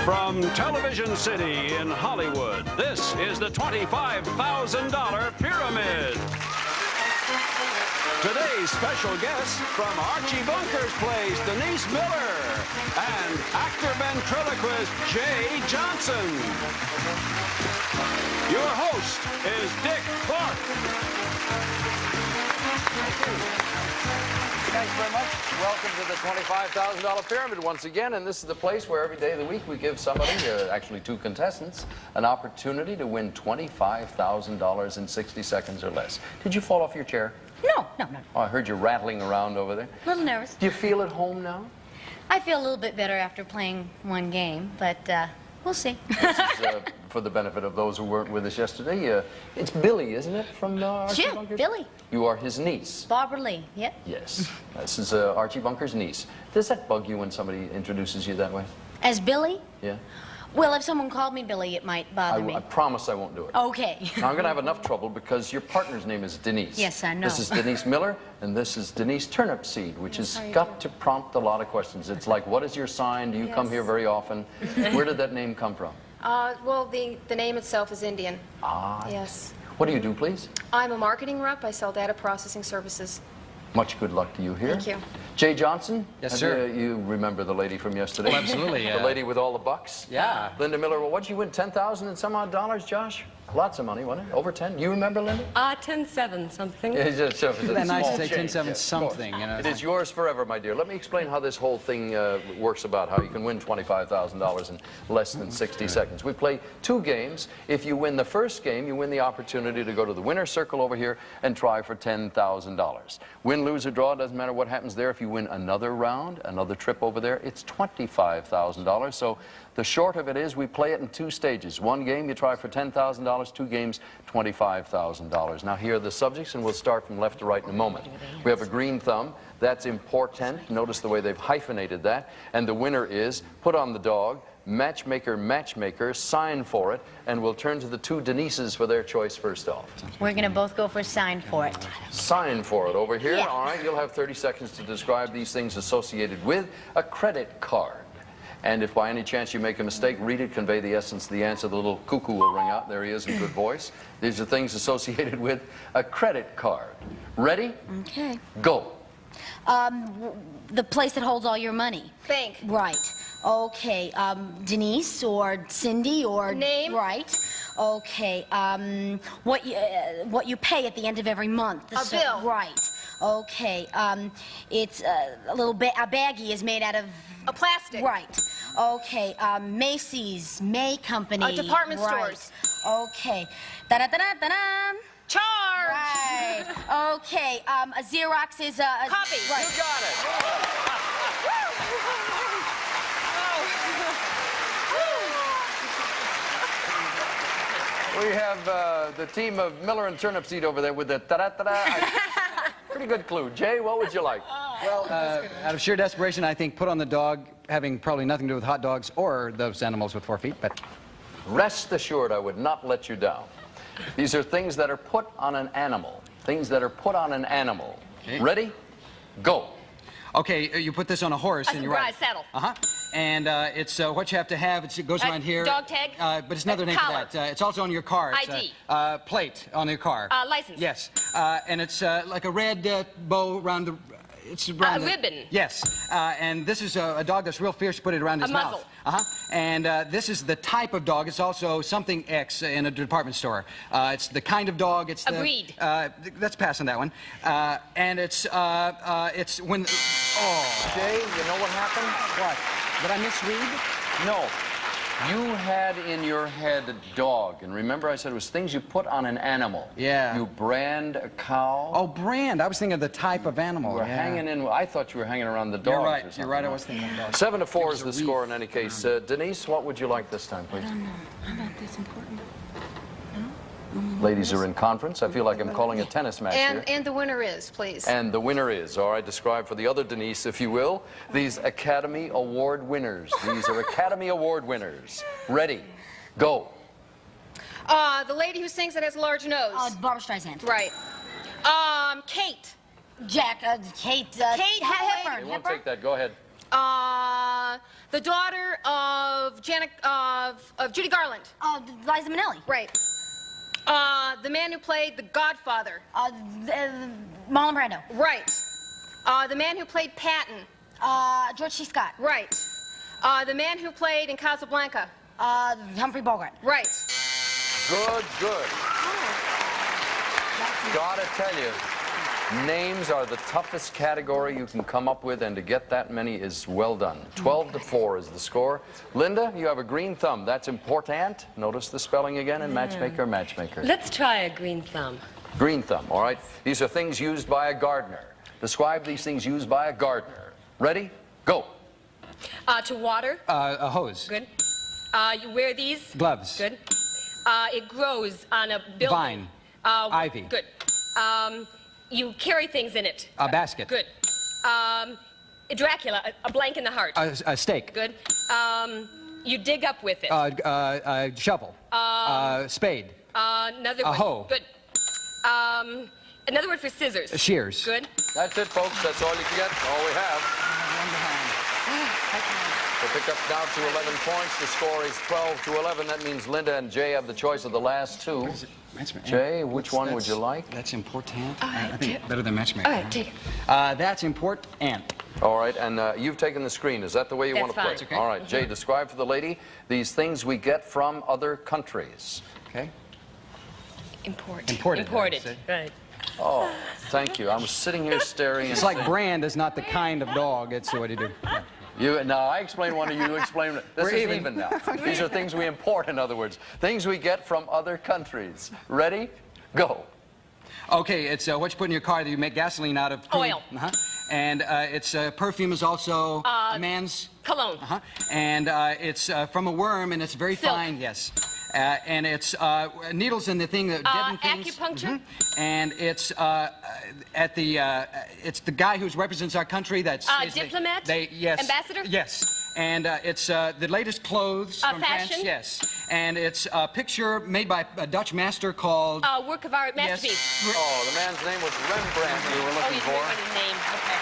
From Television City in Hollywood, this is the $25,000 Pyramid. Today's special guests from Archie Bunker's plays Denise Miller and actor ventriloquist Jay Johnson. Your host is Dick Clark. Thanks very much. Welcome to the $25,000 Pyramid once again, and this is the place where every day of the week we give somebody, actually two contestants, an opportunity to win $25,000 in 60 seconds or less. Did you fall off your chair? No. Oh, I heard you rattling around over there. A little nervous. Do you feel at home now? I feel a little bit better after playing one game, but we'll see. This is for the benefit of those who weren't with us yesterday. It's Billy, isn't it, from Archie Sure, Bunker's? Billy. You are his niece. Barbara Lee, yep. Yes. This is Archie Bunker's niece. Does that bug you when somebody introduces you that way? As Billy? Yeah. Well, if someone called me Billy, it might bother me. I promise I won't do it. Okay. Now, I'm going to have enough trouble because your partner's name is Denise. Yes, I know. This is Denise Miller, and this is Denise Turnipseed, which has got to prompt a lot of questions. It's like, what is your sign? Do you come here very often? Where did that name come from? Well, the name itself is Indian. Ah. Yes. What do you do, please? I'm a marketing rep. I sell data processing services. Much good luck to you here. Thank you. Jay Johnson? Yes, sir. You remember the lady from yesterday? Oh, absolutely, yeah. The lady with all the bucks? Yeah. Linda Miller, well, what'd you win, 10,000 and some odd dollars, Josh? Lots of money, wasn't it? Over 10? You remember, Linda? 10-7 something. It's just, it's Isn't that nice to say change. 10-7 Yeah, something, you know? It is yours forever, my dear. Let me explain how this whole thing works about, how you can win $25,000 in less than 60 seconds. We play two games. If you win the first game, you win the opportunity to go to the winner's circle over here and try for $10,000. Win, lose, or draw, doesn't matter what happens there. If you win another round, another trip over there, it's $25,000. So the short of it is we play it in two stages. One game, you try for $10,000. Two games, $25,000. Now, here are the subjects, and we'll start from left to right in a moment. We have a green thumb. That's important. Notice the way they've hyphenated that. And the winner is put on the dog, matchmaker, sign for it, and we'll turn to the two Denises for their choice first off. We're going to both go for sign for it. Sign for it over here. Yeah. All right, you'll have 30 seconds to describe these things associated with a credit card. And if by any chance you make a mistake, read it, convey the essence of the answer. The little cuckoo will ring out. There he is in good voice. These are things associated with a credit card. Ready? Okay. Go. The place that holds all your money. Bank. Right. Okay. Denise or Cindy or... Name. Right. Okay. What you pay at the end of every month. A bill. Right. Okay. It's a baggie is made out of... A plastic. Right. Okay. Macy's, May Company. Department right. stores. Okay. Da-da-da-da-da-da. Charge. Right. Okay. A Xerox is a... Copy. Right. You got it. We have the team of Miller and Turnipseed over there with the ta-da-ta-da. Pretty good clue. Jay, what would you like? Well, out of sheer desperation, I think put on the dog, having probably nothing to do with hot dogs or those animals with 4 feet, but... Rest assured, I would not let you down. These are things that are put on an animal. Things that are put on an animal. Okay. Ready? Go. Okay, you put this on a horse and you ride. Saddle. Uh-huh. And it's what you have to have. It goes around here. Dog tag. But it's another name Collar. for that. It's also on your car. It's, ID. Plate on your car. License. Yes. And it's like a red bow around the... It's around A ribbon. Yes. And this is a dog that's real fierce. Put it around his mouth. muzzle. Uh-huh. And this is the type of dog. It's also something X in a department store. It's the kind of dog. It's the... A breed. Let's pass on that one. And it's when... Oh. Jay, you know what happened? What? Did I misread? No. You had in your head a dog, and remember I said it was things you put on an animal. Yeah. You brand a cow. Oh, brand. I was thinking of the type of animal. You were Yeah. hanging in. I thought you were hanging around the dogs. You're or right. something. You're right. I was thinking of dogs. 7-4 is It the was a score wreath. in any case. Denise, what would you like this time, please? I don't know. How about this important? Ladies are in conference. I feel like I'm calling a tennis match here. And the winner is, please. And the winner is, all right, describe for the other Denise, if you will, these Academy Award winners. These are Academy Award winners. Ready? Go. The lady who sings that has a large nose. Barbara Streisand. Right. Kate. Kate. Kate Hepburn. They won't take that. Go ahead. The daughter of Judy Garland. Liza Minnelli. Right. The man who played The Godfather. Marlon Brando. Right. The man who played Patton. George C. Scott. Right. The man who played in Casablanca. Humphrey Bogart. Right. Good, good. Gotta tell you, names are the toughest category you can come up with, and to get that many is well done. 12-4 is the score. Linda, you have a green thumb. That's important. Notice the spelling again in matchmaker, matchmaker. Let's try a green thumb. Green thumb, all right? These are things used by a gardener. Describe these things used by a gardener. Ready? Go. To water. A hose. Good. You wear these. Gloves. Good. It grows on a building. Vine. Ivy. Good. You carry things in it. A basket. Good. Dracula, a blank in the heart. A stake. Good. You dig up with it. A shovel. Spade. Another A one. hoe. Good. Another word for scissors. Shears. Good. That's it, folks. That's all you can get. All we have. We'll pick up now to 11 points. The score is 12-11. That means Linda and Jay have the choice of the last two. Jay, which one would you like? That's important. I think better than matchmaker. All right, take it. That's important. All right, and you've taken the screen. Is that the way you want to play? That's fine. All right, Jay, describe for the lady these things we get from other countries. Okay. Imported. Imported. Right. Oh, thank you. I was sitting here staring. It's like brand is not the kind of dog. It's what you do. Yeah. Now, I explain one to you, explain it. This We're is even. even now. These are things we import, in other words. Things we get from other countries. Ready? Go. Okay, it's what you put in your car that you make gasoline out of. Crude. Oil. And it's perfume is also a man's. Cologne. And it's from a worm, and it's very Silk. fine. Yes. And it's needles in the thing that deaden things. Acupuncture. And it's at the it's the guy who represents our country. That's diplomat. Yes. Ambassador. Yes. And it's the latest clothes from France. Fashion. Yes. And it's a picture made by a Dutch master called. Work of art, masterpiece. Yes. Oh, the man's name was Rembrandt you were looking you for. his name. Okay.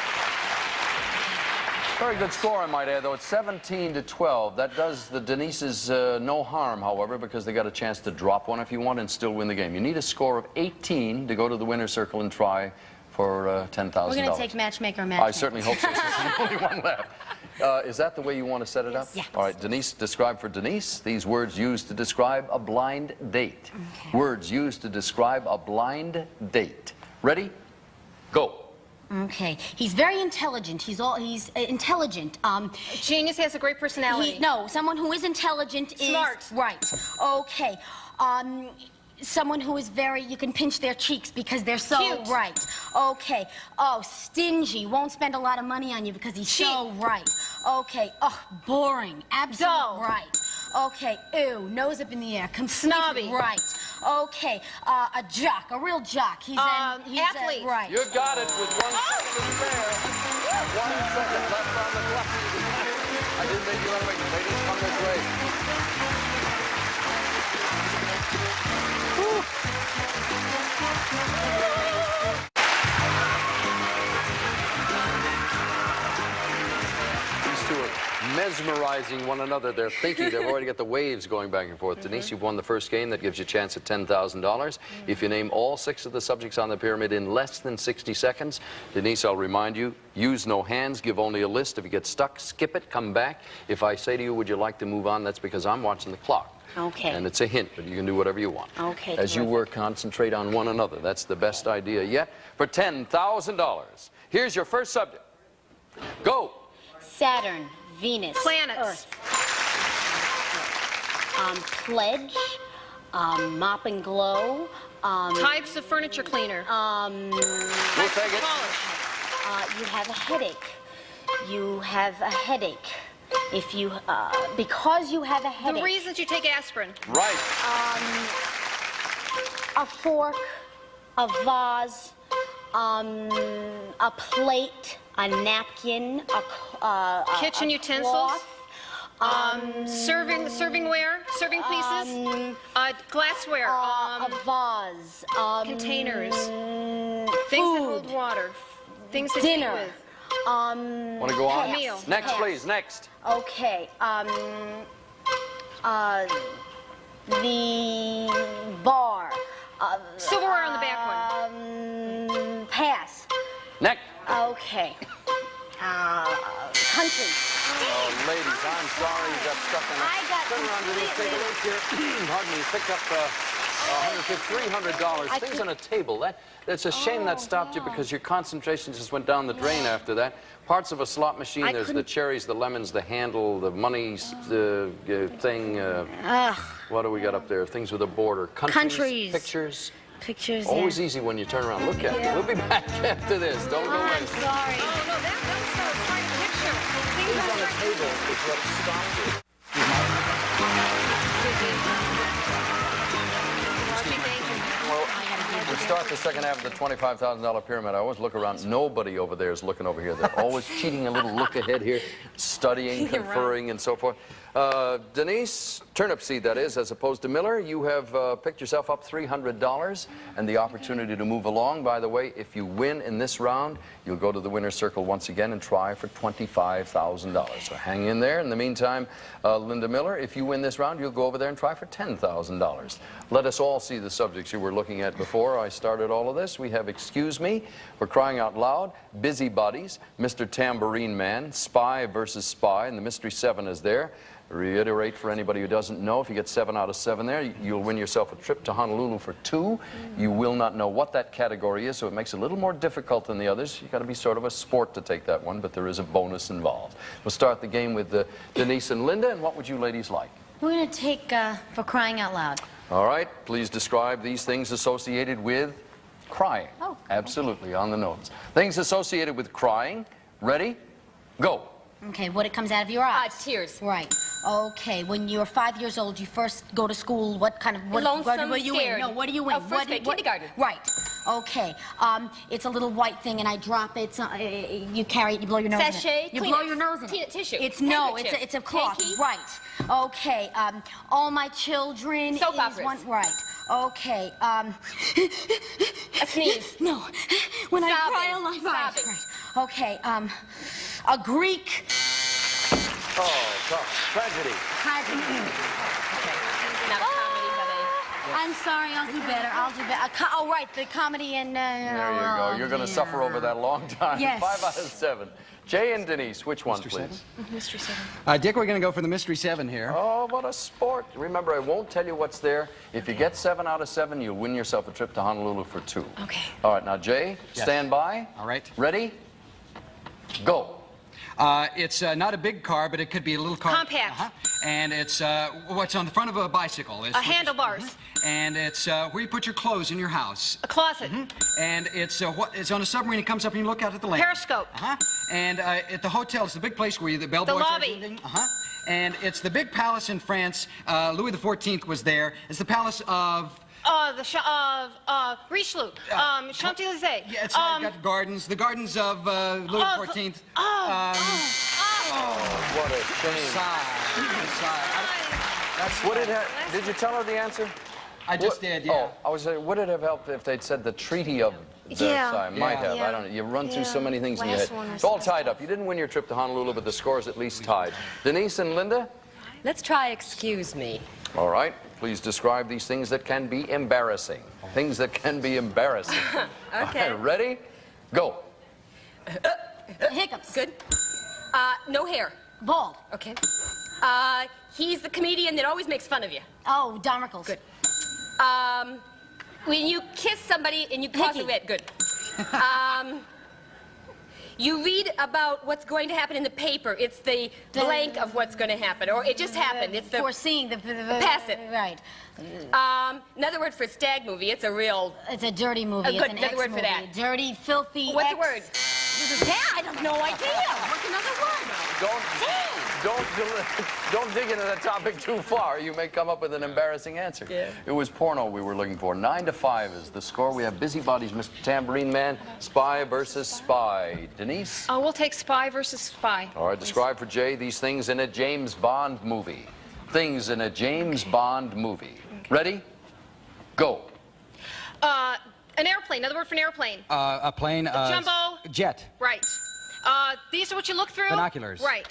Very good score, I might add, though. It's 17-12. That does the Denise's no harm, however, because they got a chance to drop one if you want and still win the game. You need a score of 18 to go to the winner's circle and try for $10,000. We're going to take matchmaker, matchmaker. I certainly hope so. This is the only one left. Is that the way you want to set it up? Yes. All right, Denise, describe for Denise these words used to describe a blind date. Okay. Words used to describe a blind date. Ready? Go. Okay. He's very intelligent. He's intelligent. Genius has a great personality. No, someone who is intelligent Smart. is right. Okay. Someone who is very, you can pinch their cheeks because they're so Cute. right. Okay. Oh, stingy. Won't spend a lot of money on you because he's so right. Okay. Oh, boring. Absolutely Dull. right. Okay. Ew. Nose up in the air. Completely Snobby. right. Okay. A jock. A real jock. He's athlete. Right. You got it with 1 second to spare. 1 second left on the clock. I didn't think you were going to make it. Ladies, come this way. These two are mesmerizing one another. They're thinking. They've already got the waves going back and forth. Denise, you've won the first game. That gives you a chance at $10,000. If you name all 6 of the subjects on the pyramid in less than 60 seconds, Denise, I'll remind you, use no hands, give only a list. If you get stuck, skip it, come back. If I say to you, would you like to move on, that's because I'm watching the clock. Okay. And it's a hint, but you can do whatever you want. Okay, As you terrific. work, concentrate on one another. That's the best idea yet. For $10,000, here's your first subject. Go. Saturn, Venus, Planets. Earth. Pledge, mop and glow. Types of furniture cleaner. We'll take it. You have a headache. You have a headache. If you, because you have a The headache. reasons you take aspirin. Right. A fork, a vase, a plate, a napkin, a Kitchen utensils. cloth, Servingware. Serving pieces. Glassware. a vase, Containers. Things that food. hold water. Things that Dinner. you eat with. Want to go on? Meal. Next, Pass. please. Next. Okay, the bar. Silverware on the back one. Pass. Next. Okay. Country. Oh, ladies, I'm sorry you got stuck in that. I got Turn around, Denise. Take a look here. Pardon me. You picked up $300. Things on a table. That's a shame that stopped you because your concentration just went down the drain after that. Parts of a slot machine. There's the cherries, the lemons, the handle, the money thing. What do we got up there? Things with a border. Countries. Pictures. Pictures. Always yeah. easy when you turn around. Look at it. We'll be back after this. Don't go I'm away. sorry. Oh, no, that was trying to picture. Things Things on on the table is what stopped you. Well, we start the second half of the $25,000 pyramid. I always look around. Nobody over there is looking over here. They're always cheating a little look ahead here, studying, conferring, and so forth. Denise, turnip seed that is, as opposed to Miller, you have picked yourself up $300 and the opportunity to move along. By the way, if you win in this round, you'll go to the winner's circle once again and try for $25,000. So hang in there. In the meantime, Linda Miller, if you win this round, you'll go over there and try for $10,000. Let us all see the subjects you were looking at before I started all of this. We have Excuse Me, For Crying Out Loud, Busybodies, Mr. Tambourine Man, Spy versus Spy, and the Mystery 7 is there. Reiterate for anybody who doesn't know, if you get 7 out of 7 there, you'll win yourself a trip to Honolulu for 2. You will not know what that category is, so it makes it a little more difficult than the others. You've got to be sort of a sport to take that one, but there is a bonus involved. We'll start the game with Denise and Linda, and what would you ladies like? We're going to take For Crying Out Loud. All right, please describe these things associated with crying. Oh, absolutely, on the nose. Things associated with crying. Ready? Go. Okay, what it comes out of your eyes? Tears. Right. Okay, when you're 5 years old, you first go to school. What kind of what Lonesome, are you in? scared. No, what are you in? Oh, first grade, kindergarten. Right. Okay. It's a little white thing, and I drop it. You carry it. You blow your nose. Sachet, in it. You blow Kleenex, your nose in it. tissue, It's handkerchief, it's a cloth. hanky. Right. Okay. All my children. Soap is operas. one. Right. Okay. A sneeze. No. When I Sobbing. cry, a lot. Right. Sobbing. Right. Okay. A Greek. Oh, tough. Tragedy. Not a comedy, but I'm sorry, I'll do better. I'll do better. Oh, right, the comedy and... There you go. You're going to suffer over that a long time. Yes. 5 out of 7. Jay and Denise, which one, please? Mystery 7. Dick, we're going to go for the Mystery 7 here. Oh, what a sport. Remember, I won't tell you what's there. If you get 7 out of 7, you'll win yourself a trip to Honolulu for 2. Okay. All right, now, Jay, stand by. All right. Ready? Go. It's not a big car, but it could be a little car. Compact. And it's what's on the front of a bicycle. It's Handlebars. And it's where you put your clothes in your house. A closet. And it's it's on a submarine. It comes up and you look out at the land. Periscope. And at the hotel, it's the big place where the bellboys The are lobby. shooting. And it's the big palace in France. Louis XIV was there. It's the palace of... Richelieu. Champs-Élysées. Yeah, it's got gardens. The gardens of Louis XIV. What a shame. Would it have, did you tell her the answer? I just did, yeah. Oh, I was saying, would it have helped if they'd said the Treaty of Versailles? Might have. I don't know. You run through so many things in your head. It's all tied up. You didn't win your trip to Honolulu, but the score's at least tied. Denise and Linda? Let's try Excuse Me. All right. Please describe these things that can be embarrassing. Things that can be embarrassing. Okay. All right, ready? Go. Hiccups. Good. No hair. Bald. Okay. He's the comedian that always makes fun of you. Oh, Don Rickles. Good. When you kiss somebody and you cross a Hickey. red. Good. You read about what's going to happen in the paper. It's the blank of what's going to happen, or it just happened. It's the Foreseeing the pass it. Right. Another word for stag movie. It's a real. It's a dirty movie. Good, It's an another word for ex-movie. that. Dirty, filthy. What's ex. the word? That I have no idea. What's another word? Don't dig into that topic too far. You may come up with an embarrassing answer. Yeah. It was porno we were looking for. 9-5 is the score. We have Busybodies, Mr. Tambourine Man, Spy versus Spy. Denise? We'll take Spy versus Spy. All right, describe for Jay these things in a James Bond movie. Things in a James Bond movie. Ready? Go. An airplane. Another word for an airplane. A plane. Jumbo. Jet. Right. These are what you look through? Binoculars. Right.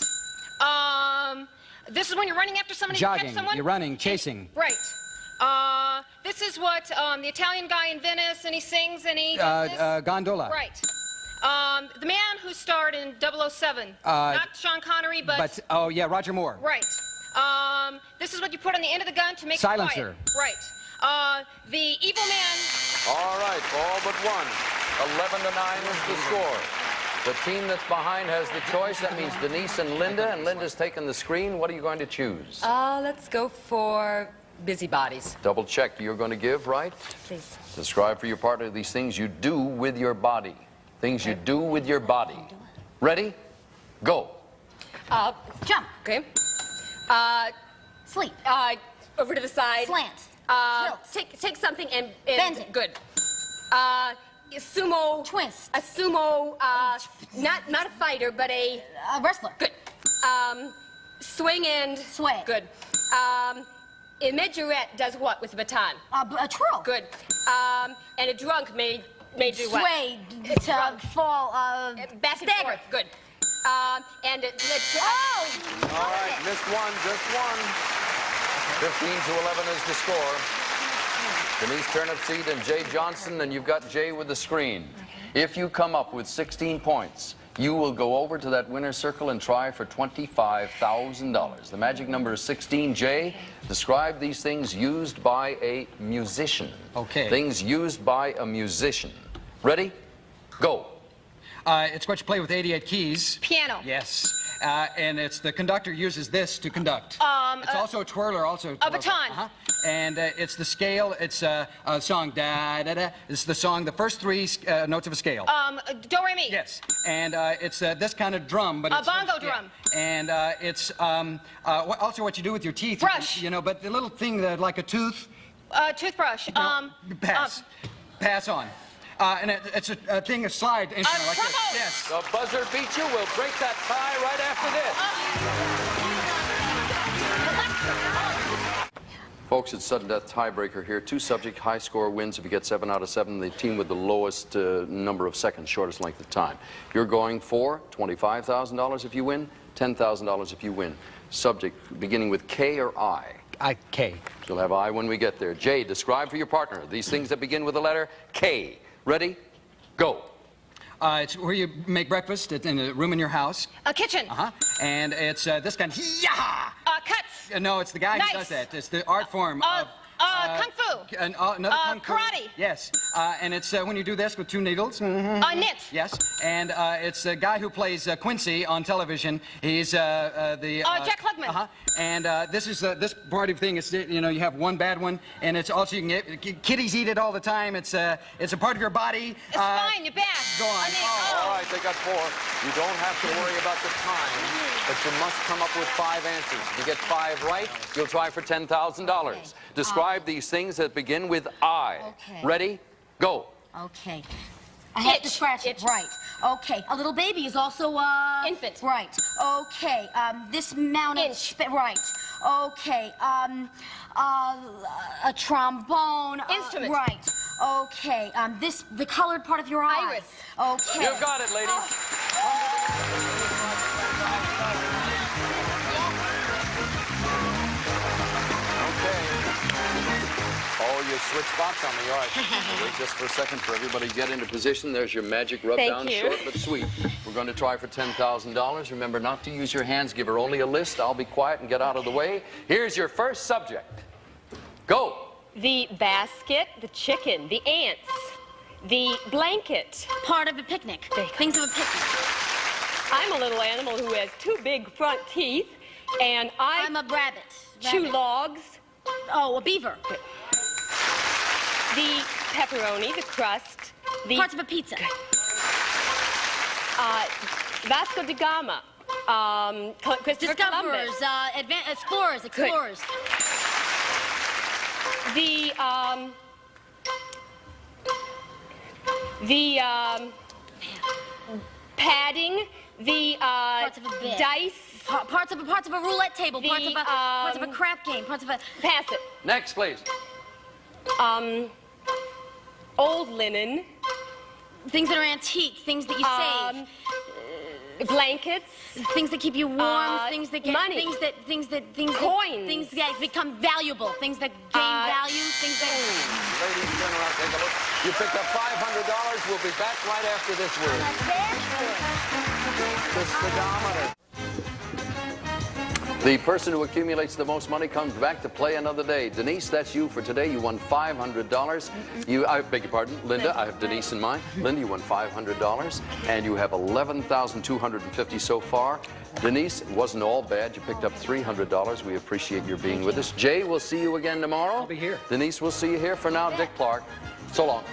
This is when you're running after somebody to catch Jogging. someone? You're running, chasing. Right. This is what the Italian guy in Venice, and he sings, and he does this? Gondola. Right. The man who starred in 007. Not Sean Connery, but... Oh, yeah, Roger Moore. Right. This is what you put on the end of the gun to make Silencer. it quiet. Right. The evil man... All right, all but one. 11 to 9 is the score. The team that's behind has the choice. That means Denise and Linda's taking the screen. What are you going to choose? Let's go for busybodies. Double check. You're going to give, right? Please. Describe for your partner these things you do with your body. Things you do with your body. Ready? Go. Jump. Okay. Sleep. Over to the side. Slant. Tilt. Take something and Bend it. Good. Sumo. Twist. A sumo. Not a fighter, but a Wrestler. good. Swing and Sway. Good. A majorette does what with a baton? A twirl. Good. And a drunk may do what? Sway. Drunk. Fall. Back and stagger. forth. Good. And Oh! All right, missed one, just one. 15 to 11 is the score. Denise Turnipseed and Jay Johnson, and you've got Jay with the screen. If you come up with 16 points, you will go over to that winner's circle and try for $25,000. The magic number is 16. Jay, describe these things used by a musician. Okay. Things used by a musician. Ready? Go. It's what you play with 88 keys. Piano. Yes. And it's the conductor uses this to conduct. It's also a twirler, also. A baton. And it's the scale. It's a song da da da. It's the song. The first three notes of a scale. Do re mi. Yes. And it's this kind of drum, but A it's bongo yeah. drum. And it's also what you do with your teeth. Brush. You know, but the little thing that like a tooth. Toothbrush. Pass. Pass on. And it's a thing, a slide instrument like this. trumpet. Yes. The buzzer beat you. We'll break that tie right after this. Folks, it's sudden death tiebreaker here. Two subject, high score wins. If you get 7 out of 7, the team with the lowest number of seconds, shortest length of time. You're going for $25,000 if you win, $10,000 if you win. Subject beginning with K or I. K. You'll have I when we get there. Jay, describe for your partner these things that begin with the letter K. Ready? Go. It's where you make breakfast. It's in a room in your house. A kitchen. And it's this kind. Yeah. Cuts. No, it's the guy Knife. who does that. It's the art form of. Kung fu. Another kung fu. Karate. Yes. And it's when you do this with 2 needles. Knit. Yes. And it's the guy who plays Quincy on television. He's the. Jack Klugman. And this is this part of thing is you know you have one bad one, and it's also you can get kitties eat it all the time. It's a part of your body. Spine, your back. Go on. All right, they got 4. You don't have to worry about the time, but you must come up with 5 answers. If you get 5 right, you'll try for $10,000. Describe these things that begin with I. Okay. Ready? Go. Okay. I have to scratch it. Right. Okay. A little baby is also Infant. Right. Okay. This mounted. Right. Okay. A trombone. Instrument. Right. Okay. The colored part of your eye. Iris. Okay. You've got it, ladies. Oh, you switch spots on me. All right. Wait just for a second for everybody to get into position. There's your magic rub Thank down, you. short but sweet. We're going to try for $10,000. Remember not to use your hands. Give her only a list. I'll be quiet and get out of the way. Here's your first subject. Go. The basket, the chicken, the ants, the blanket. Part of a picnic. Things of a picnic. I'm a little animal who has 2 big front teeth, and I'm a rabbit. chew Rabbit. logs. Oh, a beaver. The pepperoni, the crust, the Parts of a pizza. Vasco da Gama, Christopher Discoverers, Columbus. explorers, explorers. The padding, the Parts of a bed. dice. Parts of a roulette table. Parts of a crap game. Parts of a. Pass it. Next, please. Old linen. Things that are antique. Things that you save. Blankets. Things that keep you warm, things that get money. things that Coins. things that become valuable, things that gain value, things that Ladies, turn around, take a look. You picked up $500. We'll be back right after this word. The speedometer. The person who accumulates the most money comes back to play another day. Denise, that's you for today. You won $500. I beg your pardon, Linda. I have Denise in mind. Linda, you won $500, and you have $11,250 so far. Denise, it wasn't all bad. You picked up $300. We appreciate your being with us. Jay, we'll see you again tomorrow. I'll be here. Denise, we'll see you here. For now, Dick Clark. So long.